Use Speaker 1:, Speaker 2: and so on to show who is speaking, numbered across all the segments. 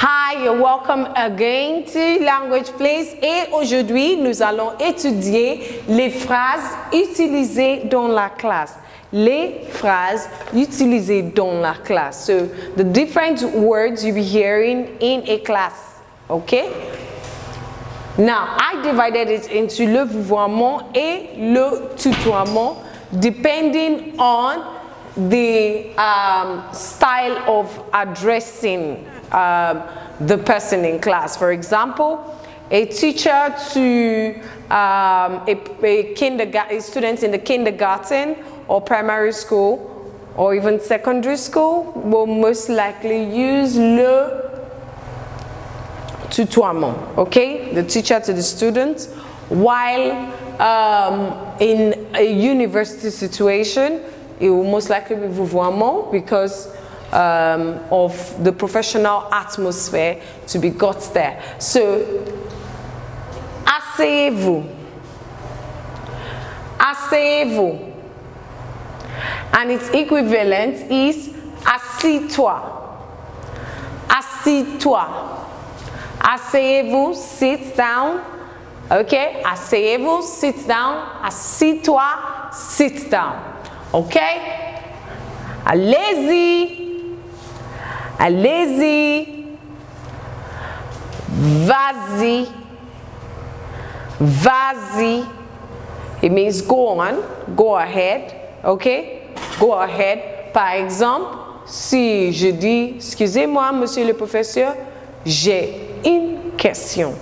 Speaker 1: Hi, you're welcome again to Language Place et aujourd'hui nous allons étudier les phrases utilisées dans la classe. Les phrases utilisées dans la classe. So the different words you'll be hearing in a class. Okay? Now, I divided it into le vouvoiement et le tutoiement depending on the style of addressing the person in class. For example, a teacher to a student in the kindergarten or primary school or even secondary school will most likely use le tutoiement, okay? The teacher to the student, while in a university situation, it will most likely be vouvoiement because of the professional atmosphere to be got there. So, asseyez-vous. Asseyez-vous. And its equivalent is assis-toi. Assis-toi. Asseyez-vous, sit down. Okay? Asseyez-vous, sit down. Assis-toi, sit down. Okay? Allez-y. Allez-y. Vas-y. Vas-y. It means go on, go ahead. Okay? Go ahead. Par exemple, si je dis, excusez-moi, monsieur le professeur, j'ai une question.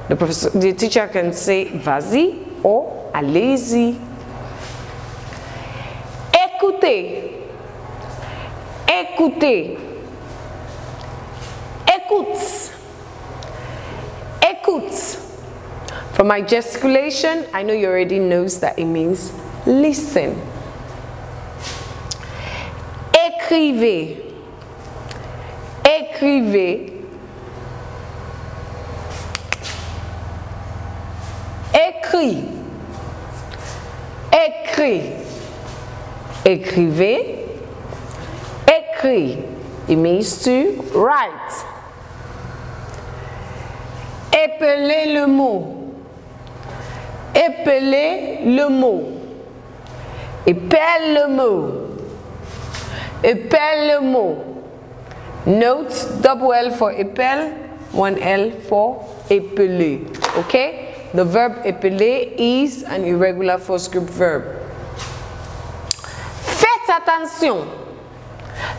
Speaker 1: The teacher can say, vas-y or allez-y. Écoutez. Écoutez. Écoute. Écoute. From my gesticulation, I know you already knows that it means listen. Écrivez. Écrivez. Écrit. Écrit. Écrivez. Écrit. It means to write. Épelez le mot. Épelez le mot. Épelle le mot. Épelle le mot. Note double L for épelle, one L for épeler. Okay? The verb épeler is an irregular first group verb. Faites attention.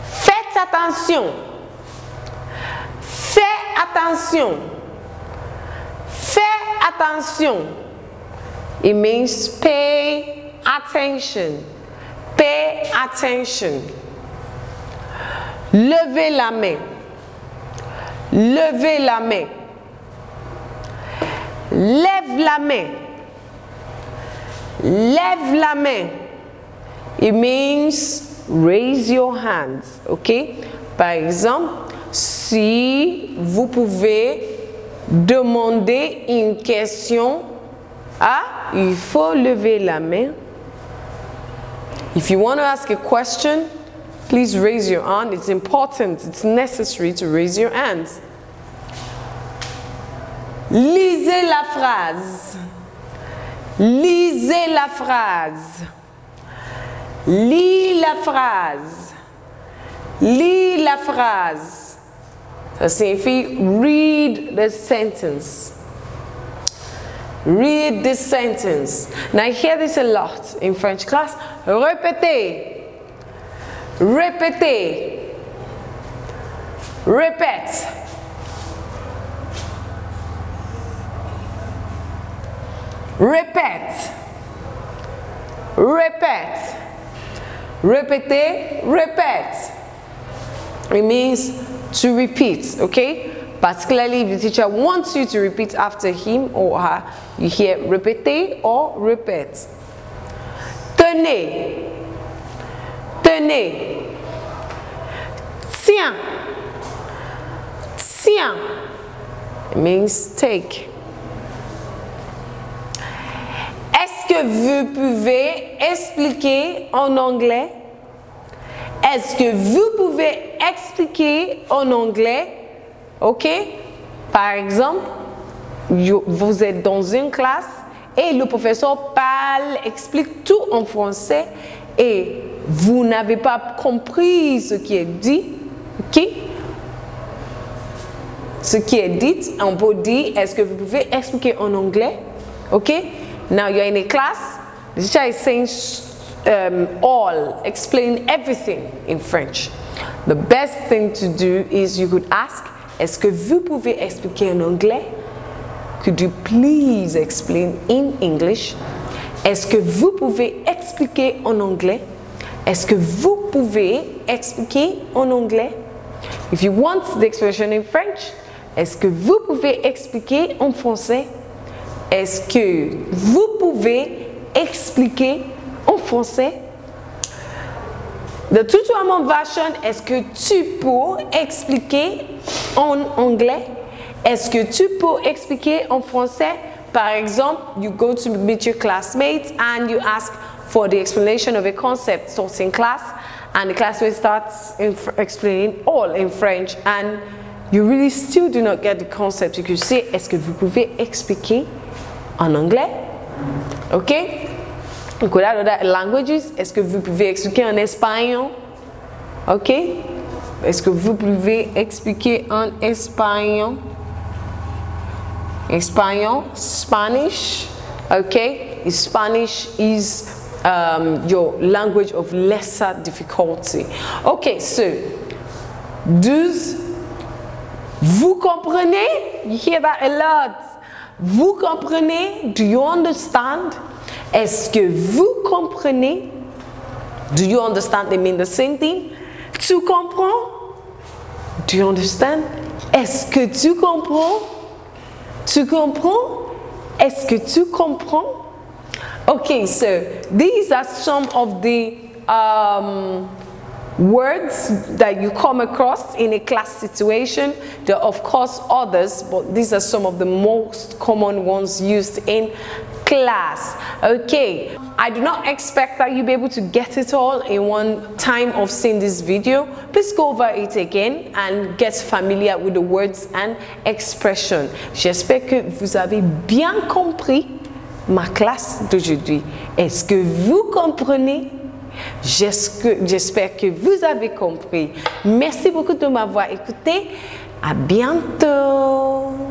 Speaker 1: Faites attention. Fais attention. Fais attention. It means pay attention. Pay attention. Levez la main. Levez la main. Lève la main. Lève la main. It means raise your hands. Okay? Par exemple, si vous pouvez demander une question, il faut lever la main. If you want to ask a question, please raise your hand. It's important, it's necessary to raise your hands. Lisez la phrase. Lisez la phrase. Lis la phrase. Lis la phrase. Ça signifie read the sentence. Read the sentence. Now I hear this a lot in French class. Répétez. Répétez. Répète. Répète. Répète. Répétez, répète. It means to repeat, okay? Particularly if the teacher wants you to repeat after him or her, you hear répéter or répète. Tenez. Tenez. Tiens. Tiens. It means take. Est-ce que vous pouvez expliquer en anglais? Est-ce que vous pouvez expliquer en anglais? Ok? Par exemple, vous êtes dans une classe et le professeur parle, explique tout en français et vous n'avez pas compris ce qui est dit. Ok? Ce qui est dit, on peut dire, est-ce que vous pouvez expliquer en anglais? Ok? Now you're in a class, the teacher is saying all, explain everything in French. The best thing to do is you could ask, est-ce que vous pouvez expliquer en anglais? Could you please explain in English? Est-ce que vous pouvez expliquer en anglais? Est-ce que vous pouvez expliquer en anglais? If you want the expression in French, est-ce que vous pouvez expliquer en français? Est-ce que vous pouvez expliquer en français? The tutoiement version, est-ce que tu peux expliquer en anglais? Est-ce que tu peux expliquer en français? Par exemple, you go to meet your classmates and you ask for the explanation of a concept taught in class, and the classmate starts explaining all in French, and you really still do not get the concept. You could say, est-ce que vous pouvez expliquer en anglais? Ok? You could add other languages. Est-ce que vous pouvez expliquer en espagnol? Ok? Est-ce que vous pouvez expliquer en espagnol? Espagnol, Spanish. Okay? Spanish is your language of lesser difficulty. Okay, so vous comprenez? You hear that a lot. Vous comprenez? Do you understand? Est-ce que vous comprenez? Do you understand? They mean the same thing. Tu comprends? Do you understand? Est-ce que tu comprends? Tu comprends? Est-ce que tu comprends? Okay, so these are some of the words that you come across in a class situation. There are of course others, but these are some of the most common ones used in class. Okay, I do not expect that you'll be able to get it all in one time of seeing this video. Please go over it again and get familiar with the words and expression. J'espère que vous avez bien compris ma classe d'aujourd'hui. Est-ce que vous comprenez? J'espère que vous avez compris. Merci beaucoup de m'avoir écouté. À bientôt.